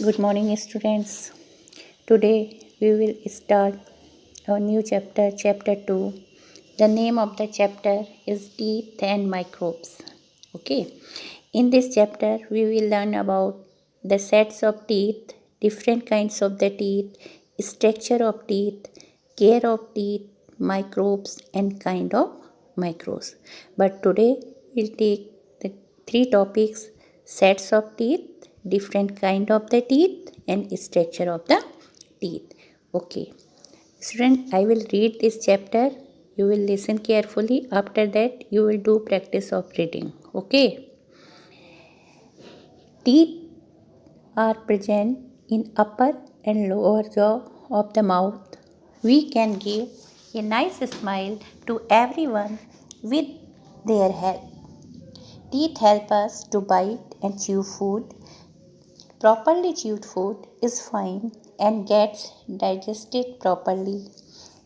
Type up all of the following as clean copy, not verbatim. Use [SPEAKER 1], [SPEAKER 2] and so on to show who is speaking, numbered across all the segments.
[SPEAKER 1] Good morning, students. Today we will start a new chapter, chapter 2. The name of the chapter is Teeth and Microbes. Okay. In this chapter, we will learn about the sets of teeth, different kinds of the teeth, structure of teeth, care of teeth, microbes, and kind of microbes. But today we'll take the three topics: sets of teeth, different kind of the teeth, and structure of the teeth. Okay. Student, I will read this chapter. You will listen carefully. After that, you will do practice of reading. Okay. Teeth are present in upper and lower jaw of the mouth. We can give a nice smile to everyone with their help. Teeth help us to bite and chew food. Properly chewed food is fine and gets digested properly.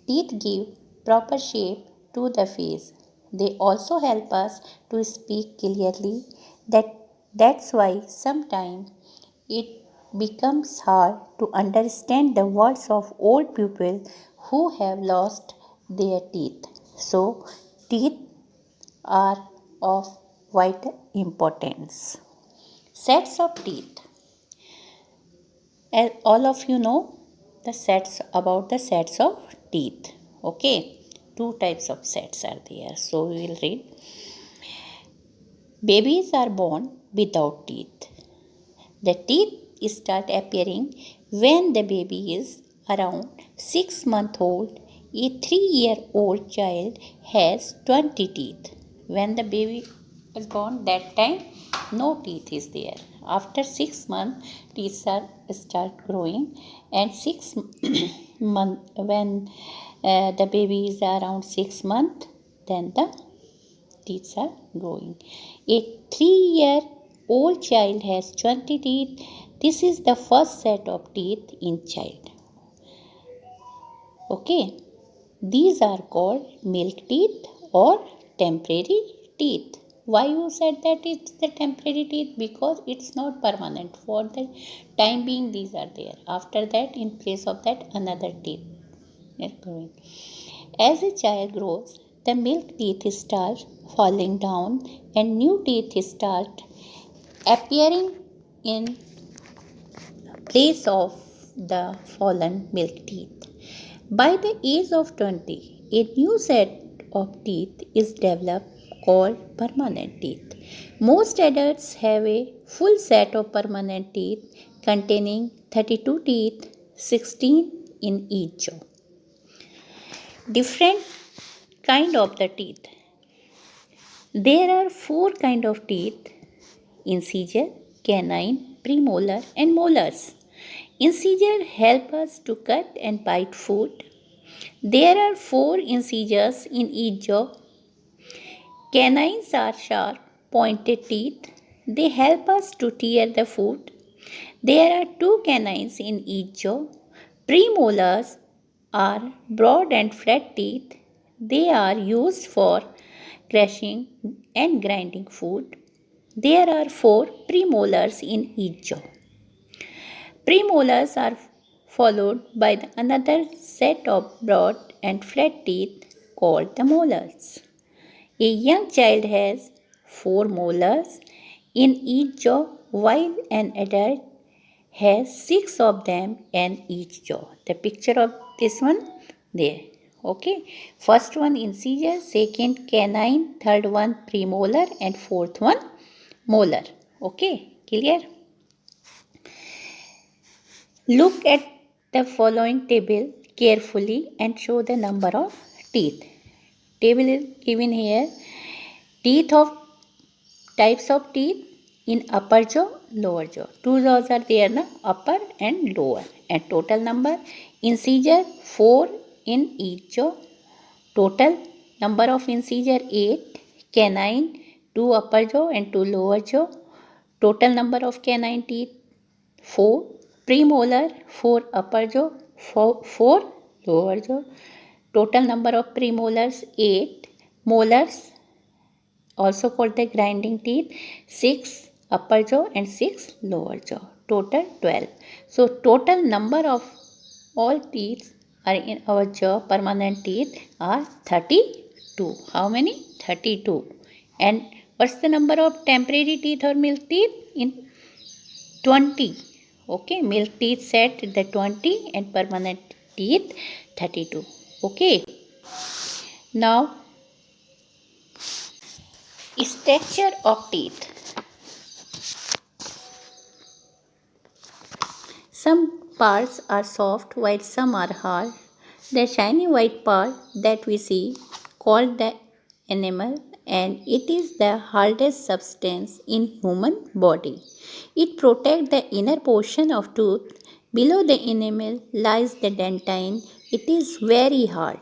[SPEAKER 1] Teeth give proper shape to the face. They also help us to speak clearly. That's why sometimes it becomes hard to understand the words of old people who have lost their teeth. So, teeth are of vital importance. Sets of teeth. As all of you know, the sets about the sets of teeth. Okay, two types of sets are there. So we will read. Babies are born without teeth. The teeth start appearing when the baby is around 6 months old. A 3-year-old child has 20 teeth. When the baby is born, that time no teeth is there. After 6 months, teeth are start growing, and 6 month when the baby is around 6 months, then the teeth are growing. A 3-year old child has 20 teeth. This is the first set of teeth in child. Okay, these are called milk teeth or temporary teeth. Why you said that it's the temporary teeth? Because it's not permanent. For the time being, these are there. After that, in place of that, another teeth is growing. As a child grows, the milk teeth start falling down and new teeth start appearing in place of the fallen milk teeth. By the age of 20, a new set of teeth is developed called permanent teeth. Most adults have a full set of permanent teeth containing 32 teeth, 16 in each jaw. Different kind of the teeth. There are four kind of teeth: incisor, canine, premolar and molars. Incisor help us to cut and bite food. There are four incisors in each jaw. Canines are sharp, pointed teeth. They help us to tear the food. There are two canines in each jaw. Premolars are broad and flat teeth. They are used for crushing and grinding food. There are four premolars in each jaw. Premolars are followed by another set of broad and flat teeth called the molars. A young child has four molars in each jaw, while an adult has six of them in each jaw. The picture of this one there. Okay. First one incisor, second canine, third one premolar, and fourth one molar. Okay. Clear? Look at the following table carefully and show the number of teeth. Table is given here. Teeth of types of teeth in upper jaw, lower jaw. Two jaws are there, na? Upper and lower. And total number incisor 4 in each jaw. Total number of incisor 8. Canine 2 upper jaw and 2 lower jaw. Total number of canine teeth 4. Premolar 4 upper jaw, 4 lower jaw. Total number of premolars 8. Molars, also called the grinding teeth, 6 upper jaw and 6 lower jaw. total 12. So total number of all teeth are in our jaw, permanent teeth, are 32. How many? 32. And what's the number of temporary teeth or milk teeth? In 20. Okay, milk teeth set the 20 and permanent teeth 32. Okay. Now, structure of teeth. Some parts are soft while some are hard. The shiny white part that we see called the enamel, and it is the hardest substance in human body. It protects the inner portion of tooth. Below the enamel lies the dentine. It is very hard.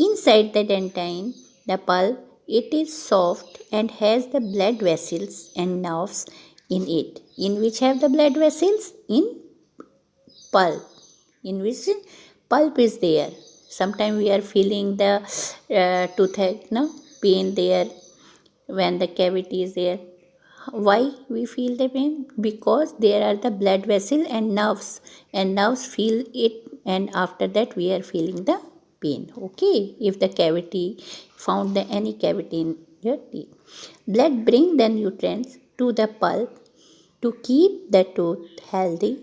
[SPEAKER 1] Inside the dentine, the pulp, it is soft and has the blood vessels and nerves in it. In which have the blood vessels? In pulp. In which pulp is there. Sometimes we are feeling the toothache, no pain there when the cavity is there. Why we feel the pain? Because there are the blood vessel and nerves feel it, and after that we are feeling the pain. Okay, if the cavity found the any cavity in your teeth, blood bring the nutrients to the pulp to keep the tooth healthy.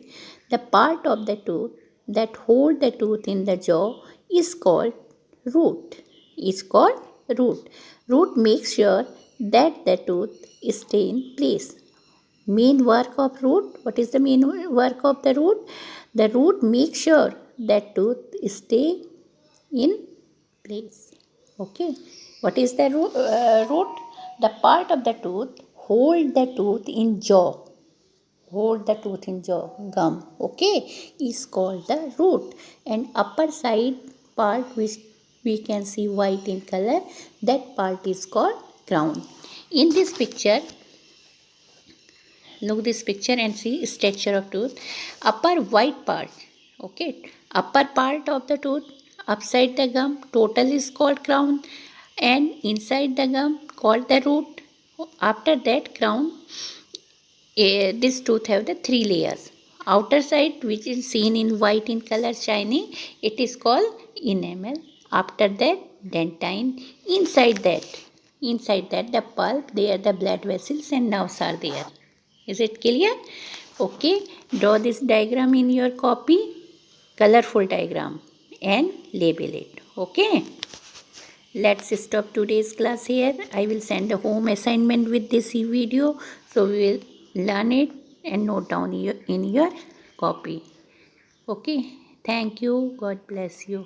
[SPEAKER 1] The part of the tooth that hold the tooth in the jaw is called root. Is called root. Root makes sure that the tooth stay in place. Main work of root. What is the main work of the root? The root makes sure that tooth stay in place. Okay. What is the root? The part of the tooth hold the tooth in jaw. Hold the tooth in jaw, gum. Okay, is called the root. And upper side part, which we can see white in color, that part is called crown. In this picture, look this picture and see structure of tooth. Upper white part, okay, upper part of the tooth upside the gum total is called crown, and inside the gum called the root. After that crown, this tooth have the three layers. Outer side, which is seen in white in color shining, it is called enamel. After that, dentine. Inside that the pulp, there the blood vessels and nerves are there. Is it clear? Okay, draw this diagram in your copy, colorful diagram, and label it. Okay, let's stop today's class here. I will send a home assignment with this video, so we will learn it and note down in your copy. Okay, thank you. God bless you.